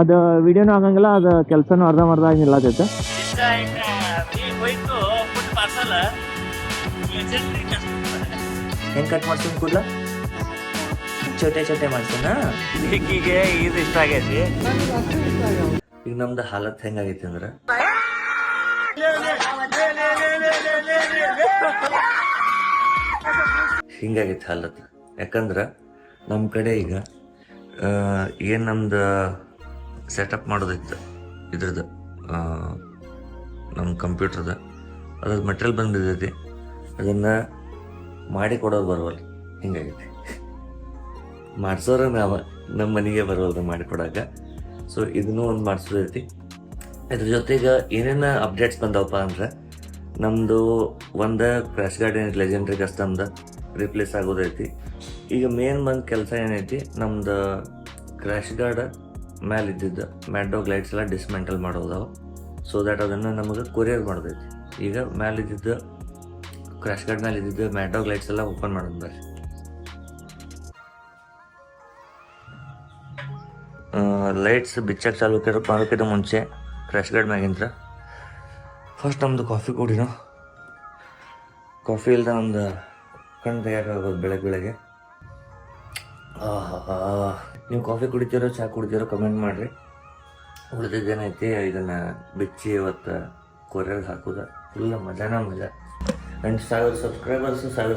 ಅದು ವಿಡಿಯೋನೂ ಆಗಂಗಿಲ್ಲ, ಅದು ಕೆಲಸನೂ ಅರ್ಧಂಬರ್ಧ ಆಗಿ ನಿಲ್ಲತೈತೆ. ಹೆಂಗೆ ಕಟ್ ಮಾಡ್ತೀನಿ ಕೂದಲ? ಚೋಟೆ ಚೋಟೆ ಮಾಡ್ತೀನ. ಈಗ ಇದು ಇಷ್ಟ ಆಗೈತಿ. ಈಗ ನಮ್ದು ಹಾಲತ್ ಹೆಂಗಾಗೈತಿ ಅಂದ್ರೆ ಹಿಂಗಾಗೈತಿ ಹಾಲತ್. ಯಾಕಂದ್ರೆ ನಮ್ಮ ಕಡೆ ಈಗ ಏನು ನಮ್ದು ಸೆಟಪ್ ಮಾಡೋದಿತ್ತು ಇದ್ರದ್ದು ನಮ್ಮ ಕಂಪ್ಯೂಟರ್ದ ಅದ್ರದ್ದು ಮೆಟೀರಿಯಲ್ ಬಂದಿರ್ತೈತಿ, ಅದನ್ನು ಮಾಡಿ ಕೊಡೋದು ಬರೋಲ್ಲ. ಹಿಂಗಾಗೈತಿ. ಮಾಡಿಸೋರ ನಮ್ಮ ಮನೆಗೆ ಬರೋದು ಮಾಡಿ ಕೊಡೋಕೆ. ಸೊ ಇದನ್ನೂ ಒಂದು ಮಾಡಿಸೋದೈತಿ. ಇದ್ರ ಜೊತೆಗೆ ಏನೇನು ಅಪ್ಡೇಟ್ಸ್ ಬಂದವಪ್ಪ ಅಂದ್ರೆ ನಮ್ಮದು ಒಂದು ಕ್ರ್ಯಾಶ್ ಗಾರ್ಡ್ ಲೆಜೆಂಡ್ರಿ ಕಸ್ಟಮ್ದು ರಿಪ್ಲೇಸ್ ಆಗೋದೈತಿ. ಈಗ ಮೇನ್ ಬಂದು ಕೆಲಸ ಏನೈತಿ, ನಮ್ದು ಕ್ರ್ಯಾಶ್ ಗಾರ್ಡ್ ಮೇಲೆ ಇದ್ದಿದ್ದು ಮ್ಯಾಡ್ ಡಾಗ್ ಲೈಟ್ಸ್ ಎಲ್ಲ ಡಿಸ್ಮೆಂಟಲ್ ಮಾಡೋದವ. ಸೊ ದ್ಯಾಟ್ ಅದನ್ನು ನಮಗೆ ಕೊರಿಯರ್ ಮಾಡೋದೈತಿ. ಈಗ ಮೇಲಿದ್ದಿದ್ದು ಕ್ರ್ಯಾಶ್ ಗಾರ್ಡ್ ಮೇಲೆ ಇದ್ದಿದ್ದು ಮ್ಯಾಡ್ ಡಾಗ್ ಲೈಟ್ಸ್ ಎಲ್ಲ ಓಪನ್ ಮಾಡೋದು ಬರ್ರಿ. ಲೈಟ್ಸ್ ಬಿಚ್ಚಕ್ಕೆ ಚಾಲು ಮಾಡೋಕ್ಕಿಂತ ಮುಂಚೆ ಕ್ರ್ಯಾಶ್ ಗಾರ್ಡ್ ಮ್ಯಾಗಿಂತ್ರ ಫಸ್ಟ್ ನಮ್ಮದು ಕಾಫಿ ಕುಡಿನೋ. ಕಾಫಿ ಇಲ್ದ ನಮ್ದು ಕಣ್ಣು ತೆಗಿಯೋಕ್ಕಾಗೋದು ಬೆಳಗ್ಗೆ. ನೀವು ಕಾಫಿ ಕುಡಿತೀರೋ ಚಹಾ ಕುಡಿತೀರೋ ಕಮೆಂಟ್ ಮಾಡಿರಿ. ಉಳಿದಿದ್ದೇನೈತಿ ಇದನ್ನು ಬಿಚ್ಚಿ ಇವತ್ತು ಕೊರಿಯರ್ಗೆ ಹಾಕೋದು ಫುಲ್ ಮಜಾನ ಮಜಾ. ಆ್ಯಂಡ್ 1000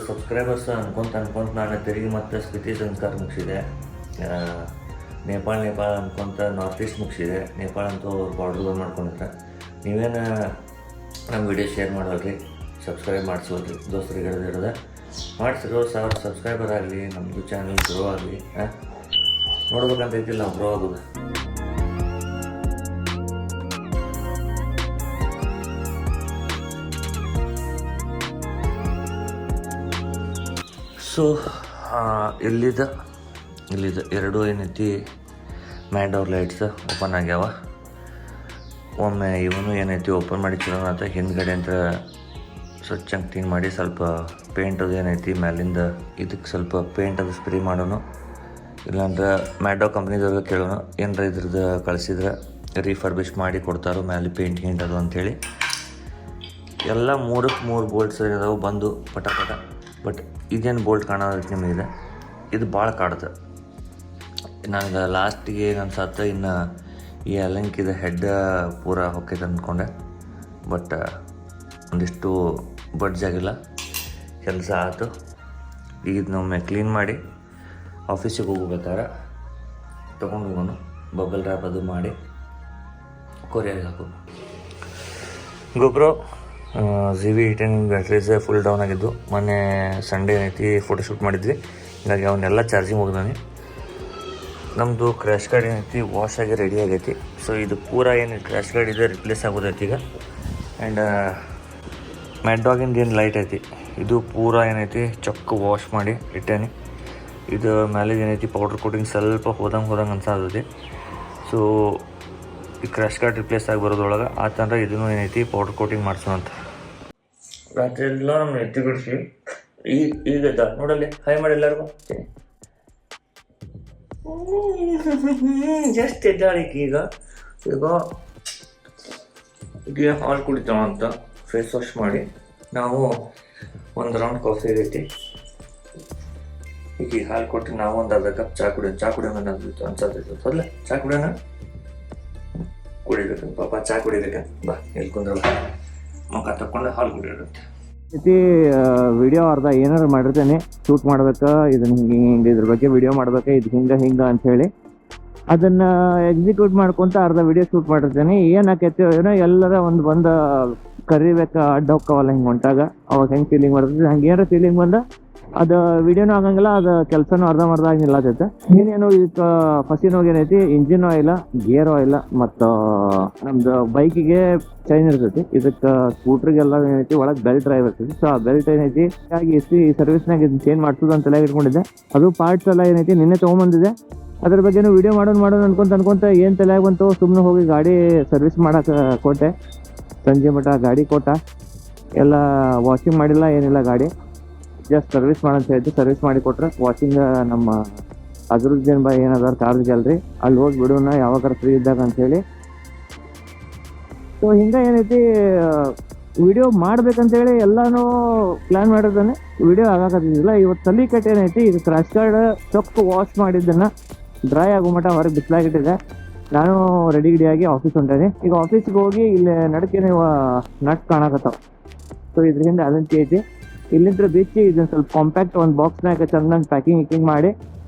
ಸಬ್ಸ್ಕ್ರೈಬರ್ಸ್ ಅನ್ಕೊಂತ ನಾನು ತಿರುಗಿ ಮತ್ತೆ ಸ್ಥಿತಿ ಸಂಸ್ಕಾರ ಮುಗಿಸಿದೆ. ನೇಪಾಳ ಅನ್ಕೊಂತ ನಾರ್ತ್ ಈಸ್ಟ್ ಮುಗಿಸಿದೆ. ನೇಪಾಳ ಅಂತೂ ಬಾರ್ಡ್ರ್ ಮಾಡ್ಕೊಂಡಿದ್ರೆ ನೀವೇನು ನಮ್ಮ ವಿಡಿಯೋ ಶೇರ್ ಮಾಡೋಲ್ರಿ, ಸಬ್ಸ್ಕ್ರೈಬ್ ಮಾಡಿಸೋಲ್ರಿ, ದೋಸ್ತರಿಗೆ ಹಿಡಿದಿರೋದ ಮಾಡಿಸಿರೋ 1000 ಸಬ್ಸ್ಕ್ರೈಬರ್ ಆಗಲಿ, ನಮ್ಮದು ಚಾನಲ್ ಗ್ರೋ ಆಗಲಿ. ನೋಡ್ಬೇಕಂತ ಐತಿಲ್ಲ ನಾವು ಗ್ರೋ ಆಗೋದು. ಸೊ ಇಲ್ಲಿದ್ದ ಎರಡು ಏನೈತಿ ಮ್ಯಾಡ್ ಡಾಗ್ ಲೈಟ್ಸ್ ಓಪನ್ ಆಗ್ಯಾವ. ಒಮ್ಮೆ ಇವನು ಏನೈತಿ ಓಪನ್ ಮಾಡಿ ಚಲೋ ಅಂತ ಹಿಂದ್ಗಡೆ ಅಂತ ಸ್ವಚ್ಛಂಗೆ ಕ್ಲೀನ್ ಮಾಡಿ ಸ್ವಲ್ಪ ಪೇಂಟ್ ಅದು ಏನೈತಿ ಮ್ಯಾಲಿಂದ ಇದಕ್ಕೆ ಸ್ವಲ್ಪ ಪೇಂಟ್ ಅದು ಸ್ಪ್ರೇ ಮಾಡೋಣ. ಇಲ್ಲಾಂದ್ರೆ ಮ್ಯಾಡ್ ಡಾಗ್ ಕಂಪ್ನಿದವ್ರಿಗೆ ಕೇಳೋಣ, ಏನರ ಇದ್ರದ್ದು ಕಳಿಸಿದ್ರೆ ರೀಫರ್ಬಿಶ್ ಮಾಡಿ ಕೊಡ್ತಾರೋ ಮ್ಯಾಲೆ ಪೇಂಟ್ ಗಿಂಟ್ ಅದು ಅಂಥೇಳಿ. ಎಲ್ಲ 3 ಬೋಲ್ಟ್ಸ್ ಇದಾವೆ ಬಂದು ಪಟ. ಬಟ್ ಇದೇನು ಬೋಲ್ಟ್ ಕಾಣೋದಕ್ಕೆ ನಿಮಗೆ ಇದು ಭಾಳ ಕಾಡುತ್ತೆ. ನನಗೆ ಲಾಸ್ಟಿಗೆ ನನ್ನ ಸತ್ತ ಇನ್ನು ಈ ಅಲಂಕಿದ ಹೆಡ್ ಪೂರ ಹೊಕ್ಕೈತೆ ಅಂದ್ಕೊಂಡೆ. ಬಟ್ ಒಂದಿಷ್ಟು ಬಡ್ಜ್ ಆಗಿಲ್ಲ, ಕೆಲಸ ಆಯಿತು. ಈಗ ಇದನ್ನೊಮ್ಮೆ ಕ್ಲೀನ್ ಮಾಡಿ ಆಫೀಸಿಗೆ ಹೋಗ್ಬೇಕಾದ್ರೆ ತೊಗೊಂಡು ಹೋಗೋಣ. ಬಬಲ್ ರ್ಯಾಪ್ ಅದು ಮಾಡಿ ಕೊರಿಯರ್ಗೆ ಹಾಕೋದು. ಗೊಬ್ಬರ ZV-10 ಬ್ಯಾಟ್ರೀಸ್ ಫುಲ್ ಡೌನ್ ಆಗಿದ್ದು. ಮೊನ್ನೆ ಸಂಡೇ ಏನೈತಿ ಫೋಟೋಶೂಟ್ ಮಾಡಿದ್ವಿ, ಹೀಗಾಗಿ ಅವನ್ನೆಲ್ಲ ಚಾರ್ಜಿಂಗ್ ಹೋಗಿದ್ದಾನೆ. ನಮ್ಮದು ಕ್ರ್ಯಾಶ್ ಗಾರ್ಡ್ ಏನೈತಿ ವಾಶ್ ಆಗಿ ರೆಡಿ ಆಗೈತಿ. ಸೊ ಇದು ಪೂರ ಏನು ಕ್ರ್ಯಾಶ್ ಗಾರ್ಡ್ ಇದೆ ರಿಪ್ಲೇಸ್ ಆಗೋದೈತಿ ಈಗ. ಆ್ಯಂಡ್ ಮ್ಯಾಡ್ ಡಾಗಿಂದು ಏನು ಲೈಟ್ ಐತಿ ಇದು ಪೂರ ಏನೈತಿ ಚೊಕ್ಕ ವಾಶ್ ಮಾಡಿ ಇಟ್ಟೇನಿ. ಇದು ಮೇಲೆ ಏನೈತಿ ಪೌಡ್ರ್ ಕೋಟಿಂಗ್ ಸ್ವಲ್ಪ ಹೋದಂಗೆ ಅನ್ಸಾದೈತಿ. ಸೊ ಈ ಕ್ರ್ಯಾಶ್ ಗಾರ್ಡ್ ರಿಪ್ಲೇಸ್ ಆಗಿ ಬರೋದ್ರೊಳಗೆ ಆತಂದ್ರೆ ಇದನ್ನು ಏನೈತಿ ಪೌಡ್ರ್ ಕೋಟಿಂಗ್ ಮಾಡಿಸೋಣಂತ. ರಾತ್ರಿ ಎಲ್ಲ ನಮ್ಮ ಎತ್ತಿ ಬಿಡಿಸಿ ಈಗ ನೋಡಲ್ಲಿ ಹಾಯ್ ಮಾಡಿ ಎಲ್ಲರಿಗೂ. ಜಸ್ಟ್ ಎದ್ದಾಳಿಕೆ ಈಗ ಹಾಲು ಕುಡಿತಾವ ಅಂತ ಫೇಸ್ ವಾಶ್ ಮಾಡಿ ನಾವು ಒಂದು ರೌಂಡ್ ಕಾಫಿ ಆಗೈತಿ. ಈಗ ಹಾಲು ಕೊಟ್ಟು ನಾವು ಒಂದು ಅರ್ಧ ಕಪ್ ಚಹಾ ಕುಡಿಯೋಣ ಅನ್ಸತ್ತೈತೆ. ಮೊದಲ ಚಹಾ ಕುಡಿಯೋಣ, ಕುಡಿಬೇಕು ಪಾಪ, ಚಹಾ ಕುಡಿಬೇಕಂತ ಬಾ ಎಲ್ಲಿ ಕುಂದ್ರಲ್ಲ ಮುಖ ತಕ್ಕೊಂಡು ಹಾಲು ಕುಡಿಯೋದಂತೆ. ವಿಡಿಯೋ ಅರ್ಧ ಏನಾರು ಮಾಡಿರ್ತೇನೆ, ಶೂಟ್ ಮಾಡ್ಬೇಕಾ ಇದನ್ನ ಹಿಂಗೆ ಇದ್ರ ಬಗ್ಗೆ ವಿಡಿಯೋ ಮಾಡ್ಬೇಕಾ ಇದು ಹಿಂಗೆ ಅಂಥೇಳಿ ಅದನ್ನು ಎಕ್ಸಿಕ್ಯೂಟ್ ಮಾಡ್ಕೊತ ಅರ್ಧ ವಿಡಿಯೋ ಶೂಟ್ ಮಾಡಿರ್ತೇನೆ. ಏನಾಕೈತಿ ಏನೋ ಎಲ್ಲರ ಒಂದು ಬಂದು ಕರಿಬೇಕಾ ಅಡ್ಡ ಹೋಕ್ಕವಲ್ಲ ಹಿಂಗೆ ಹೊಂಟಾಗ ಅವಾಗ ಹೆಂಗೆ ಫೀಲಿಂಗ್ ಬರ್ತೈತಿ, ಹಂಗೆ ಏನಾರ ಫೀಲಿಂಗ್ ಬಂದ ಅದು ವಿಡಿಯೋನೂ ಆಗಂಗಿಲ್ಲ, ಅದು ಕೆಲಸನೂ ಅರ್ಧಂಬರ್ಧ ಆಗಿ ನಿಲ್ಲತೈತೆ. ಏನೇನು ಇದಕ್ಕೆ ಫಸ್ಟಿನೋಗಿ ಏನೈತಿ ಇಂಜಿನ್ ಆಯಿಲ, ಗೇರ್ ಆಯಿಲ ಮತ್ತು ನಮ್ದು ಬೈಕಿಗೆ ಚೈನ್ ಇರ್ತೈತಿ. ಇದಕ್ಕೆ ಸ್ಕೂಟ್ರಿಗೆಲ್ಲ ಏನೈತಿ ಒಳಗೆ ಬೆಲ್ಟ್ ಡ್ರೈವ್ ಇರ್ತೈತಿ. ಸೊ ಆ ಬೆಲ್ಟ್ ಏನೈತಿ ಹಾಗೆ ಸರ್ವಿಸ್ನಾಗ ಇದನ್ನ ಚೇಂಜ್ ಮಾಡ್ಸೋದು ಅಂತ ಎಲ್ಲ ಇಟ್ಕೊಂಡಿದ್ದೆ. ಅದು ಪಾರ್ಟ್ಸ್ ಎಲ್ಲ ಏನೈತಿ ನಿನ್ನೆ ತೊಗೊಂಬಂದಿದೆ. ಅದ್ರ ಬಗ್ಗೆನೂ ವಿಡಿಯೋ ಮಾಡೋಣ ಅನ್ಕೊಂತ ಏನು ತಲೆಯಾಗ ಬಂತು, ಸುಮ್ಮನೆ ಹೋಗಿ ಗಾಡಿ ಸರ್ವಿಸ್ ಮಾಡೋಕೆ ಕೊಟ್ಟೆ. ಸಂಜೆ ಮಠ ಗಾಡಿ ಕೊಟ್ಟ, ಎಲ್ಲ ವಾಷಿಂಗ್ ಮಾಡಿಲ್ಲ ಏನಿಲ್ಲ, ಗಾಡಿ ಜಸ್ಟ್ ಸರ್ವಿಸ್ ಮಾಡಂತ ಹೇಳಿದ್ದು. ಸರ್ವಿಸ್ ಮಾಡಿ ಕೊಟ್ರೆ ವಾಷಿಂಗ್ ನಮ್ಮ ಅಜರುದ್ದೀನ್ ಬಾಯ್ ಏನದಾರ ಕಾರ್ ಗ್ಯಾಲರಿ, ಅಲ್ಲಿ ಹೋಗಿ ಬಿಡೋಣ ಯಾವಾಗ ಫ್ರೀ ಇದ್ದಾಗ ಅಂಥೇಳಿ. ಸೊ ಹಿಂಗೆ ಏನೈತಿ ವಿಡಿಯೋ ಮಾಡ್ಬೇಕಂತೇಳಿ ಎಲ್ಲಾನು ಪ್ಲ್ಯಾನ್ ಮಾಡಿದ್ದಾನೆ, ವಿಡಿಯೋ ಆಗಾಕತ್ತಿದ್ದಿಲ್ಲ. ಇವತ್ತು ತಲೆ ಕಟ್ ಏನೈತಿ, ಇದು ಕ್ರಾಶ್ ಕಾರ್ಡ್ ಚೊಕ್ ವಾಶ್ ಮಾಡಿದ್ದನ್ನು ಡ್ರೈ ಆಗೋ ಮಟ್ಟ ಹೊರಗೆ ಬಿಸಿಲಾಗಿಟ್ಟಿದೆ. ನಾನು ರೆಡಿಯಾಗಿ ಆಫೀಸ್ ಹೊಂಟೇನೆ. ಈಗ ಆಫೀಸ್ಗೆ ಹೋಗಿ ಇಲ್ಲಿ ನಡಕ್ಕೆ ನಟ್ ಕಾಣಕತ್ತಾವ. ಸೊ ಇದ್ರಿಂದ ಅದಂತಿ ಐತಿ. ಇಲ್ಲಿಂದ ಬಿಚ್ಚಿ ಇದನ್ನ ಸ್ವಲ್ಪ ಕಾಂಪ್ಯಾಕ್ಟ್ ಒಂದು ಬಾಕ್ಸ್ನಾಗ ಚೆನ್ನಾಗಿ ಪ್ಯಾಕಿಂಗ್ ಮಾಡಿ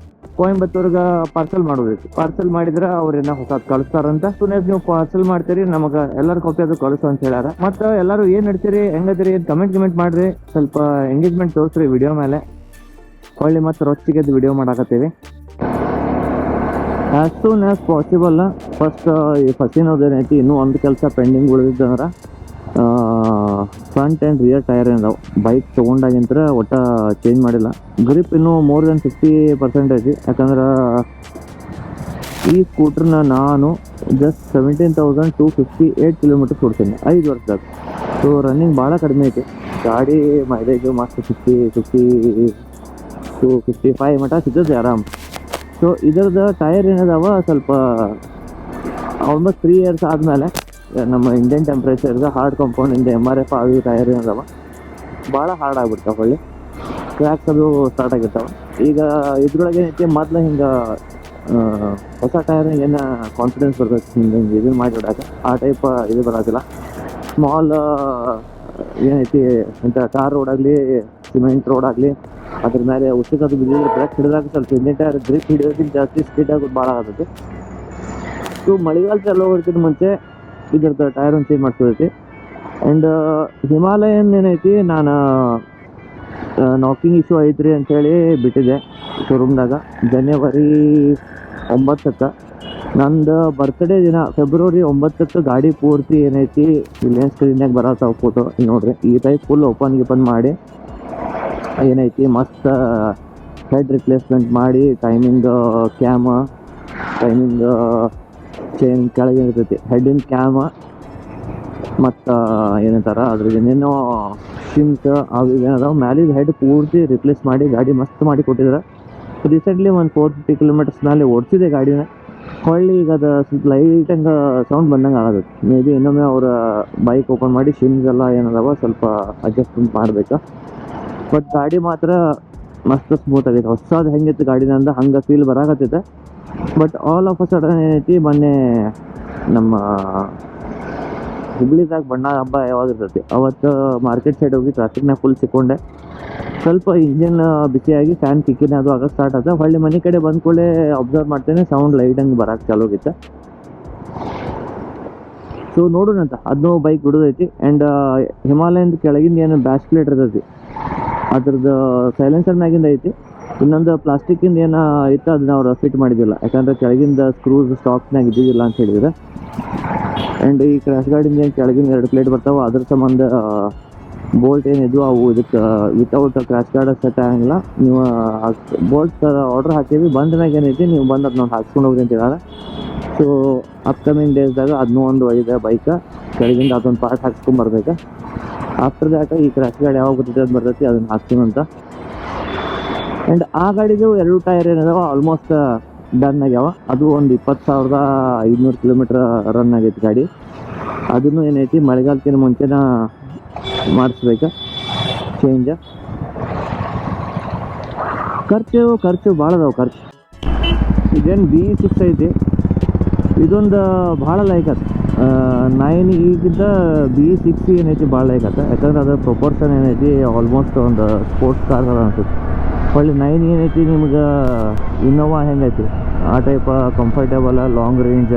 ಕೊಯಂಬತ್ತೂರ್ಗೆ ಪಾರ್ಸಲ್ ಮಾಡಬೇಕು. ಪಾರ್ಸಲ್ ಮಾಡಿದ್ರೆ ಅವ್ರೇನ ಹೊಸ ಕಳಿಸ್ತಾರಂತ. ಸುನೇಸ್ ನೀವು ಪಾರ್ಸಲ್ ಮಾಡ್ತೀರಿ, ನಮಗೆ ಎಲ್ಲರ ಕಾಪಿ ಅದು ಕಳಿಸು ಅಂತ ಹೇಳ್ಯಾರ. ಮತ್ತು ಎಲ್ಲರೂ ಏನು ನಡ್ತೀರಿ, ಹೆಂಗದಿರಿ, ಕಮೆಂಟ್ ಮಾಡಿರಿ, ಸ್ವಲ್ಪ ಎಂಗೇಜ್ಮೆಂಟ್ ತೋರಿಸ್ರಿ ವಿಡಿಯೋ ಮೇಲೆ. ಹೊಳ್ಳಿ ಮತ್ತು ರೊಚ್ಚಿಗೆದ್ದು ವಿಡಿಯೋ ಮಾಡಾಕತ್ತೀವಿ. As soon as possible first ಈ ಫಸ್ಟಿನೋದೇನೈತಿ, ಇನ್ನೂ ಒಂದು ಕೆಲಸ ಪೆಂಡಿಂಗ್ ಉಳಿದಿದ್ದಂದ್ರೆ ಫ್ರಂಟ್ ಆ್ಯಂಡ್ ರಿಯರ್ ಟೈರ್ ಏನಿದಾವೆ ಬೈಕ್ ತೊಗೊಂಡಾಗಿಂತ ಒಟ್ಟ ಚೇಂಜ್ ಮಾಡಿಲ್ಲ. ಗ್ರಿಪ್ ಇನ್ನೂ ಮೋರ್ ದೆನ್ 50% ಐತಿ. ಯಾಕಂದ್ರೆ ಈ ಸ್ಕೂಟ್ರನ್ನ ನಾನು ಜಸ್ಟ್ 17,258 ಕಿಲೋಮೀಟರ್ಸ್ ಕೊಡ್ತೀನಿ 5 ವರ್ಷದಾಗ. ಸೊ ರನ್ನಿಂಗ್ ಭಾಳ ಕಡಿಮೆ ಐತಿ. ಗಾಡಿ ಮೈಲೇಜು ಮಸ್ತ್ 55 ಮಟ್ಟ ಸಿಗ್ತದೆ ಆರಾಮ್. ಸೊ ಇದರದ ಟೈರ್ ಏನಿದಾವ ಸ್ವಲ್ಪ ಆಲ್ಮೋಸ್ಟ್ 3 ಇಯರ್ಸ್ ಆದಮೇಲೆ ನಮ್ಮ ಇಂಡಿಯನ್ ಟೆಂಪ್ರೇಚರ್ಗೆ ಹಾರ್ಡ್ ಕಾಂಪೌಂಡಿಂದ MRF ಆಗಿ ಟೈರ್ ಏನದಾವ ಭಾಳ ಹಾರ್ಡ್ ಆಗ್ಬಿಡ್ತಾವೆ. ಹೊಳ್ಳಿ ಕ್ರ್ಯಾಕ್ಸ್ ಅದು ಸ್ಟಾರ್ಟ್ ಆಗಿರ್ತಾವೆ. ಈಗ ಇದ್ರೊಳಗೆ ಏನೈತಿ, ಮೊದಲು ಹಿಂಗೆ ಹೊಸ ಟೈರ್ನಾಗ ಏನು ಕಾನ್ಫಿಡೆನ್ಸ್ ಬರ್ತೈತೆ ಹಿಂಗೆ ಇದನ್ನು ಮಾಡಿ ಬಿಡಾಕ, ಆ ಟೈಪ್ ಇದು ಬರೋದಿಲ್ಲ. ಸ್ಮಾಲ್ ಏನೈತಿ ಅಂತ ಕಾರ್ ರೋಡ್ ಆಗಲಿ ಸಿಮೆಂಟ್ ರೋಡ್ ಆಗಲಿ ಅದ್ರ ಮೇಲೆ ಉಸಿಕದು ಬಿದ್ದಿದ್ರೆ ಬ್ರೇಕ್ ಹಿಡಿದಾಗ ಸ್ವಲ್ಪ ಇಂಡಿಯನ್ ಟೈರ್ ಗ್ರಿಪ್ ಹಿಡಿಯೋದಕ್ಕಿಂತ ಜಾಸ್ತಿ ಸ್ಪೀಡ್ ಆಗೋದು ಭಾಳ ಆಗುತ್ತೆ. ಸೊ ಮಳೆಗಾಲ ಚಾಲೂ ಹೋಗ್ತಿದ್ದ ಮುಂಚೆ ಇದ್ರದ್ದು ಟೈರ್ ಒಂದು ಚೇಂಜ್ ಮಾಡ್ಸೋದೈತಿ. ಆ್ಯಂಡ್ ಹಿಮಾಲಯನ್ ಏನೈತಿ, ನಾನು ನಾಕಿಂಗ್ ಇಶ್ಯೂ ಐತ್ರಿ ಅಂಥೇಳಿ ಬಿಟ್ಟಿದ್ದೆ ಶೋರೂಮ್ದಾಗ ಜನವರಿ 9ಕ್ಕೆ. ನಂದು ಬರ್ತ್ಡೇ ದಿನ ಫೆಬ್ರವರಿ 9ಕ್ಕೆ ಗಾಡಿ ಪೂರ್ತಿ ಏನೈತಿ ಇಲ್ಲೇನು ಸ್ಕ್ರೀನ್ಯಾಗ ಬರತ್ತಾವ ಫೋಟೋ ನೋಡ್ರಿ. ಈ ಟೈಪ್ ಫುಲ್ ಓಪನ್ ಮಾಡಿ ಏನೈತಿ ಮಸ್ತ್ ಹೆಡ್ ರಿಪ್ಲೇಸ್ಮೆಂಟ್ ಮಾಡಿ ಟೈಮಿಂಗ್ ಚೈನ್ ಕೆಳಗೆ ಇರ್ತೈತಿ, ಹೆಡ್ಡಿನ ಕ್ಯಾಮ ಮತ್ತು ಏನಂತಾರ ಅದ್ರಿಗೆ ಏನೇನೋ ಸಿಮ್ಸ್ ಅವು ಏನದಾವ ಮ್ಯಾಲಿದ ಹೆಡ್ ಪೂರ್ತಿ ರಿಪ್ಲೇಸ್ ಮಾಡಿ ಗಾಡಿ ಮಸ್ತ್ ಮಾಡಿ ಕೊಟ್ಟಿದ್ದಾರೆ. ರೀಸೆಂಟ್ಲಿ ಒಂದು 450 ಕಿಲೋಮೀಟರ್ಸ್ ಮೇಲೆ ಓಡಿಸಿದೆ ಗಾಡಿನ. ಹೊಳ್ಳಿ ಈಗ ಅದು ಸ್ವಲ್ಪ ಲೈಟ್ ಹಂಗೆ ಸೌಂಡ್ ಬಂದಂಗೆ ಆಗತ್ತೆ. ಮೇ ಬಿ ಇನ್ನೊಮ್ಮೆ ಅವ್ರ ಬೈಕ್ ಓಪನ್ ಮಾಡಿ ಸಿಮ್ಸ್ ಎಲ್ಲ ಏನದಾವ ಸ್ವಲ್ಪ ಅಡ್ಜಸ್ಟ್ಮೆಂಟ್ ಮಾಡಬೇಕು. ಬಟ್ ಗಾಡಿ ಮಾತ್ರ ಮಸ್ತ್ ಸ್ಮೂತ್ ಆಗೈತೆ. ಹೊಸದು ಹೆಂಗಿತ್ತು ಗಾಡಿನಂದ ಹಂಗೆ ಫೀಲ್ ಬರಾಕತ್ತೈತೆ. But all of a sudden ಏನೈತಿ, ಮೊನ್ನೆ ನಮ್ಮ ಹುಬ್ಳಿದಾಗ ಬಣ್ಣ ಹಬ್ಬ ಯಾವಾಗ ಇರ್ತೈತಿ ಅವತ್ತು ಮಾರ್ಕೆಟ್ ಸೈಡ್ ಹೋಗಿ ಟ್ರಾಫಿಕ್ನಾಗ ಫುಲ್ ಸಿಕ್ಕೊಂಡೆ. ಸ್ವಲ್ಪ ಇಂಜಿನ್ ಬಿಸಿಯಾಗಿ ಫ್ಯಾನ್ ಕಿಕ್ಕಿನ ಅದು ಆಗ ಸ್ಟಾರ್ಟ್ ಆದ. ಹೊಳ್ಳಿ ಮನೆ ಕಡೆ ಬಂದ ಕೂಡಲೇ ಅಬ್ಸರ್ವ್ ಮಾಡ್ತೇನೆ ಸೌಂಡ್ ಲೈಟ್ ಹಂಗೆ ಬರೋಕ್ಕೆ ಚಾಲು ಆಗಿತ್ತು. ಸೊ ನೋಡೋಣಂತ ಅದನ್ನೂ ಬೈಕ್ ಬಿಡೋದೈತಿ. ಆ್ಯಂಡ್ ಹಿಮಾಲಯದ ಕೆಳಗಿಂದ ಏನು ಬ್ಯಾಸ್ಕ್ಲೇಟ್ ಇರ್ತೈತಿ ಅದ್ರದ್ದು ಸೈಲೆನ್ಸರ್ ಮ್ಯಾಗಿಂದ ಐತಿ. ಇನ್ನೊಂದು ಪ್ಲಾಸ್ಟಿಕ್ಕಿಂದ ಏನು ಇತ್ತು ಅದನ್ನ ಅವ್ರು ಫಿಟ್ ಮಾಡಿದ್ದಿಲ್ಲ, ಯಾಕಂದರೆ ಕೆಳಗಿಂದ ಸ್ಕ್ರೂಸ್ ಸ್ಟಾಕ್ಸ್ನಾಗ ಇದ್ದಿದ್ದಿಲ್ಲ ಅಂತ ಹೇಳಿದ್ರೆ. ಆ್ಯಂಡ್ ಈ ಕ್ರ್ಯಾಶ್ ಗಾರ್ಡಿಂದ ಏನು ಕೆಳಗಿಂದ 2 ಪ್ಲೇಟ್ ಬರ್ತಾವೆ, ಅದ್ರ ಸಂಬಂಧ ಬೋಲ್ಟ್ ಏನಿದ್ವು ಅವು ಇದಕ್ಕೆ ವಿತೌಟ್ ಕ್ರ್ಯಾಶ್ ಗಾರ್ಡ್ ಸೆಟ್ ಆಗಂಗಿಲ್ಲ. ನೀವು ಬೋಲ್ಟ್ ಆರ್ಡ್ರ್ ಹಾಕೀವಿ, ಬಂದ ಮ್ಯಾಗ ಏನೈತಿ ನೀವು ಬಂದು ಅದನ್ನ ಹಾಕ್ಸ್ಕೊಂಡು ಹೋಗ್ರಿ ಅಂತ ಹೇಳಾರ. ಸೊ ಅಪ್ಕಮಿಂಗ್ ಡೇಸ್ದಾಗ ಅದನ್ನೂ ಒಂದು ಒಯ್ದೆ ಬೈಕ್ ಕೆಳಗಿಂದ ಅದೊಂದು ಪಾರ್ಟ್ ಹಾಕ್ಸ್ಕೊಂಬರ್ಬೇಕು. ಆಫ್ಟರ್ ದ್ಯಾಟ್ ಈ ಕ್ರ್ಯಾಶ್ ಗಾರ್ಡ್ ಯಾವಾಗ ಬರ್ತೈತಿ ಅದು ಬರ್ತೈತಿ ಅದನ್ನು ಹಾಕ್ತೀನಂತ. ಆ್ಯಂಡ್ ಆ ಗಾಡಿದು 2 ಟೈರ್ ಏನಿದಾವ ಆಲ್ಮೋಸ್ಟ್ ಡನ್ ಆಗ್ಯಾವ. ಅದು ಒಂದು 20,500 ಕಿಲೋಮೀಟ್ರ್ ರನ್ ಆಗೈತಿ ಗಾಡಿ. ಅದನ್ನು ಏನೈತಿ ಮಳೆಗಾಲಕ್ಕಿಂತ ಮುಂಚೆನ ಮಾಡಿಸ್ಬೇಕು ಚೇಂಜ್. ಖರ್ಚು ಭಾಳ ಅದಾವೆ ಖರ್ಚು. ಇದೇನು BE6 ಐತಿ, ಇದೊಂದು ಭಾಳ ಲೈಕ್ ಆತ. 9 ಈಗಿಂತ BE6 ಏನೈತಿ ಭಾಳ ಲೈಕ್ ಆತ. ಯಾಕಂದ್ರೆ ಅದ್ರ ಪ್ರೊಪೋರ್ಷನ್ ಏನೈತಿ ಆಲ್ಮೋಸ್ಟ್ ಒಂದು ಸ್ಪೋರ್ಟ್ಸ್ ಕಾರ್ ಅನ್ಸುತ್ತೆ. ಹೊಳ್ಳಿ 9 ಏನೈತಿ ನಿಮ್ಗೆ ಇನ್ನೋವಾ ಹೆಂಗೈತಿ ಆ ಟೈಪ್ ಕಂಫರ್ಟೇಬಲ್ ಲಾಂಗ್ ರೇಂಜ್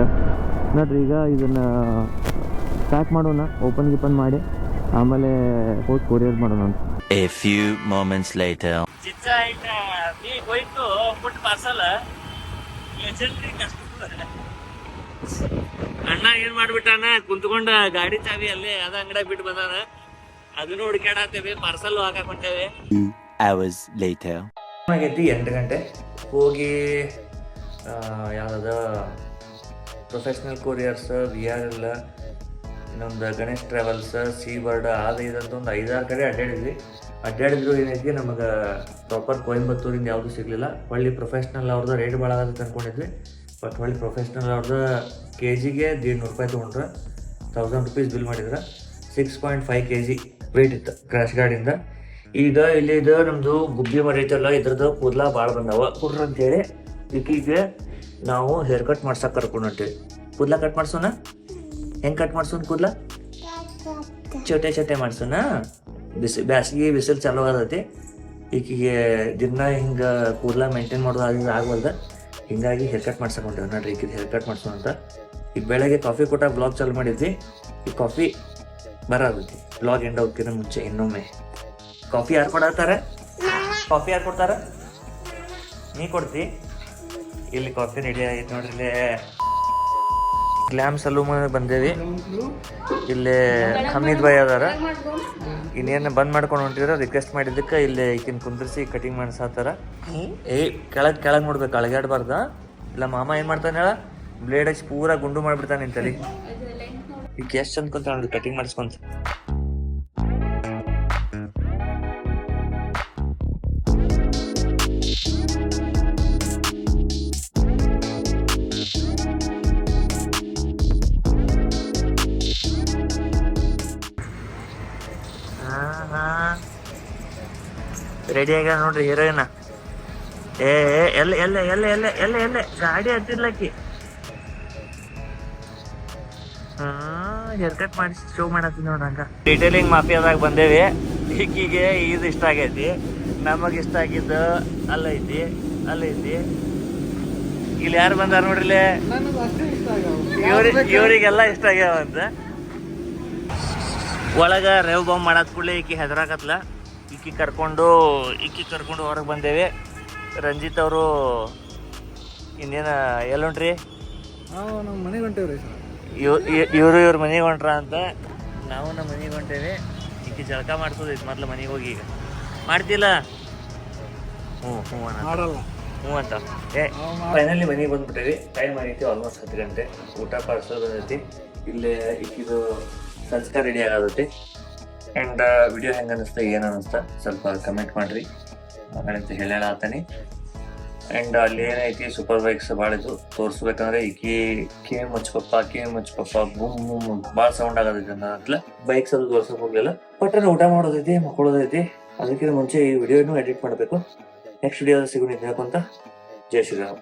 ನೋಡ್ರಿ. ಈಗ ಇದನ್ನು ಪ್ಯಾಕ್ ಮಾಡೋಣ, ಓಪನ್ ಮಾಡಿ ಆಮೇಲೆ ಹೋಗಿ ಕೊರಿಯರ್ ಮಾಡೋಣ ಅಂತ. A few moments later. ಅಣ್ಣ ಏನ್ ಮಾಡ್ಬಿಟ್ಟಾನ, ಕುಂತ್ಕೊಂಡ ಗಾಡಿ ಚಾವಿ ಅಲ್ಲೇ ಅದ ಅಂಗಡಿ ಬಿಟ್ಟು ಬಂದಾನ. ಅದನ್ನು ಹುಡುಕಾಡತ್ತೇವೆ, ಪಾರ್ಸಲ್ ಹಾಕೊಂತೇವೆ. 2 hours later. ಆಗೈತಿ 8 ಗಂಟೆ ಹೋಗಿ ಯಾವ್ದು ಪ್ರೊಫೆಷ್ನಲ್ ಕೊರಿಯರ್ಸ್ VRL ನಮ್ದು ಗಣೇಶ್ ಟ್ರಾವೆಲ್ಸ್ ಸೀ ಬರ್ಡ್ ಅದು ಇದಂತ ಒಂದು 5-6 ಕಡೆ ಅಡ್ಡಾಡಿದ್ವಿ. ಅಡ್ಡಾಡಿದ್ರು ಏನೈತಿ ನಮಗೆ ಪ್ರಾಪರ್ ಕೊಯಂಬತ್ತೂರಿಂದ ಯಾವುದೂ ಸಿಗಲಿಲ್ಲ. ಹೊಳ್ಳಿ ಪ್ರೊಫೆಷ್ನಲ್ ಅವ್ರದ್ದು ರೇಟ್ ಭಾಳ ಆಗುತ್ತೆ ಅಂದ್ಕೊಂಡಿದ್ವಿ. ಬಟ್ ಹೊಳ್ಳಿ ಪ್ರೊಫೆಷ್ನಲ್ ಅವ್ರದ್ದು KGಗೆ 150 ರೂಪಾಯಿ ತೊಗೊಂಡ್ರೆ 1000 ರುಪೀಸ್ ಬಿಲ್ ಮಾಡಿದ್ರೆ 6.5 kg ವೆಯ್ಟ್ ಇತ್ತು ಕ್ರ್ಯಾಶ್ ಗಾರ್ಡಿಂದ. ಈಗ ಇಲ್ಲಿ ಇದು ನಮ್ಮದು ಗುಬ್ಬಿ ಮರೈತಲ್ಲ, ಇದ್ರದ್ದು ಕೂದಲ ಭಾಳ ಬಂದವ ಕುಡ್ರ ಅಂತೇಳಿ ಈಗೀಗೆ ನಾವು ಹೇರ್ ಕಟ್ ಮಾಡ್ಸಕ್ಕೆ ಕರ್ಕೊಂಡು ಹೊಂಟೀವಿ. ಕೂದಲ ಕಟ್ ಮಾಡ್ಸೋಣ. ಹೆಂಗೆ ಕಟ್ ಮಾಡ್ಸೋಣ ಕೂದಲ? ಚೋಟೆ ಮಾಡ್ಸೋಣ. ಬ್ಯಾಸಿಗೆ ಬಿಸಿಲು ಚಾಲೂ ಆಗತೈತಿ. ಈಕಿಗೆ ದಿನ ಹಿಂಗೆ ಕೂದಲ ಮೇಂಟೈನ್ ಮಾಡೋದು ಅದು ಆಗವಲ್ದ. ಹಿಂಗಾಗಿ ಹೇರ್ ಕಟ್ ಮಾಡ್ಸಕ್ಕೆ ಹೊಂಟೇವೆ ನೋಡ್ರಿ. ಈಗಿದು ಹೇರ್ ಕಟ್ ಮಾಡ್ಸೋಣ ಅಂತ. ಈಗ ಬೆಳಗ್ಗೆ ಕಾಫಿ ಕೊಟ್ಟಾಗ ಬ್ಲಾಗ್ ಚಾಲು ಮಾಡಿದ್ವಿ. ಈ ಕಾಫಿ ಬರೋದೈತಿ ಬ್ಲಾಗ್ ಎಂಡ್ ಹೋಗ್ತಿರೋ ಮುಂಚೆ ಇನ್ನೊಮ್ಮೆ. ಕಾಫಿ ಯಾರು ಕೊಡತ್ತಾರ? ಕಾಫಿ ಯಾರು ಕೊಡ್ತಾರ? ನೀ ಕೊಡ್ತಿ? ಇಲ್ಲಿ ಕಾಫಿ ರೆಡಿ ಆಗೈತೆ ನೋಡ್ರಿ. ಇಲ್ಲಿ ಗ್ಲಾಮ್ ಸಲೂನ್ ಬಂದೇವಿ. ಇಲ್ಲಿ ಹಮೀದ್ ಬಾಯ್ ಅದಾರ. ಇನ್ನೇನು ಬಂದ್ ಮಾಡ್ಕೊಂಡು ಹೊಂಟಿದ್ರ ರಿಕ್ವೆಸ್ಟ್ ಮಾಡಿದ್ದಕ್ಕೆ ಇಲ್ಲಿ ಈಕಿನ ಕುಂದ್ರಿಸಿ ಕಟಿಂಗ್ ಮಾಡ್ಸಾತಾರ. ಕೆಳಗೆ ನೋಡ್ಬೇಕು, ಅಳಗಾಡ್ಬಾರ್ದ. ಇಲ್ಲ ಮಾಮ ಏನು ಮಾಡ್ತಾನೆ ಹೇಳ, ಬ್ಲೇಡ್ ಹಚ್ಚಿ ಪೂರಾ ಗುಂಡು ಮಾಡಿಬಿಡ್ತಾನೆ ನಿಂತಲ್ಲಿ. ಈಗ ಎಷ್ಟು ಚಂದ ಕುಂತ ನೋಡ್ರಿ ಕಟಿಂಗ್ ಮಾಡಿಸ್ಕೊಂತ. ರೆಡಿ ಆಗ್ಯಾರ ನೋಡ್ರಿ ಹೀರೋಯಿನ. ಎಲ್ಲ ಗಾಡಿ ಹತ್ತಿರ್ಲಕ್ಕಿ. ಹೇರ್ ಕಟ್ ಮಾಡಿ ಶೋ ಮಾಡತ್ತಿ ನೋಡ್ರಂಗ. ಡೀಟೇಲಿಂಗ್ ಮಾಫಿಯಾದಾಗ ಬಂದೇವಿ. ಈಕಿಗೆ ಇದು ಇಷ್ಟ ಆಗೈತಿ, ನಮಗೆ ಇಷ್ಟ ಆಗಿದ್ದು ಅಲ್ಲೈತಿ. ಇಲ್ಲಿ ಯಾರು ಬಂದಾರ ನೋಡ್ರಿ, ಇವ್ರಿಗೆಲ್ಲ ಇಷ್ಟ ಆಗ್ಯಾವ ಅಂತ. ಒಳಗ ರೇವ್ ಬಾಂಬ್ ಮಾಡಾದ ಕೂಡಲೇ ಈಕಿ ಹೆದರಾಕತ್ಲ. ಈಕಿ ಕರ್ಕೊಂಡು ಹೊರಗೆ ಬಂದೇವಿ. ರಂಜಿತ್ ಅವರು ಇನ್ನೇನು ಎಲ್ಲಿ ಹೊಂಟ್ರಿ? ನಮ್ಮ ಮನೆಗೆ ಹೊಂಟೇವ್ರಿ. ಇವ್ರ ಮನೆಗೆ ಹೊಂಟ್ರ ಅಂತ. ನಾವು ನಮ್ಮ ಮನೆಗೆ ಹೊಂಟೇವಿ. ಈಕಿ ಜಳಕ ಮಾಡ್ಸೋದೈತಿ ಮೊದ್ಲು ಮನೆಗೆ ಹೋಗಿ. ಈಗ ಮಾಡ್ತಿಲ್ಲ? ಹ್ಞೂ ಅಂತ. ಫೈನಲಿ ಮನೆಗೆ ಬಂದ್ಬಿಟ್ಟೇವಿ. ಟೈಮ್ ಆಗೈತಿ ಆಲ್ಮೋಸ್ಟ್ 10 ಗಂಟೆ. ಊಟ ಪಾರ್ಸಲ್ ಬಂದೈತಿ. ಇಲ್ಲೇ ಈಕಿದು ಸಂಸ್ಕಾರ ರೆಡಿ ಆಗತೈತಿ. ಆ್ಯಂಡ್ ವಿಡಿಯೋ ಹೆಂಗೆ ಅನ್ನಿಸ್ತಾ, ಏನು ಅನ್ನಿಸ್ತಾ ಸ್ವಲ್ಪ ಕಮೆಂಟ್ ಮಾಡಿರಿ ಅಂತ ಹೇಳಾತಾನೆ. ಆ್ಯಂಡ್ ಅಲ್ಲಿ ಏನೈತಿ ಸೂಪರ್ ಬೈಕ್ಸ್ ಭಾಳ ಇದು ತೋರಿಸ್ಬೇಕಂದ್ರೆ ಈಕಿ ಕಿವಿ ಮುಚ್ಚಪಪ್ಪ ಬೂಮ್ ಭಾಳ ಸೌಂಡ್ ಆಗತೈತಿ ಅಂತಲ ಬೈಕ್ಸ್ ಅದು ತೋರ್ಸಕ್ಕೆ ಹೋಗಲಿಲ್ಲ. ಬಟ್ ಊಟ ಮಾಡೋದೈತಿ, ಮಕ್ಕಳೋದೈತಿ. ಅದಕ್ಕಿಂತ ಮುಂಚೆ ಈ ವಿಡಿಯೋನು ಎಡಿಟ್ ಮಾಡಬೇಕು. ನೆಕ್ಸ್ಟ್ ವಿಡಿಯೋ ಸಿಗೋಣ ಹೇಳ್ಕೊಂತ. ಜೈ ಶ್ರೀರಾಮ್.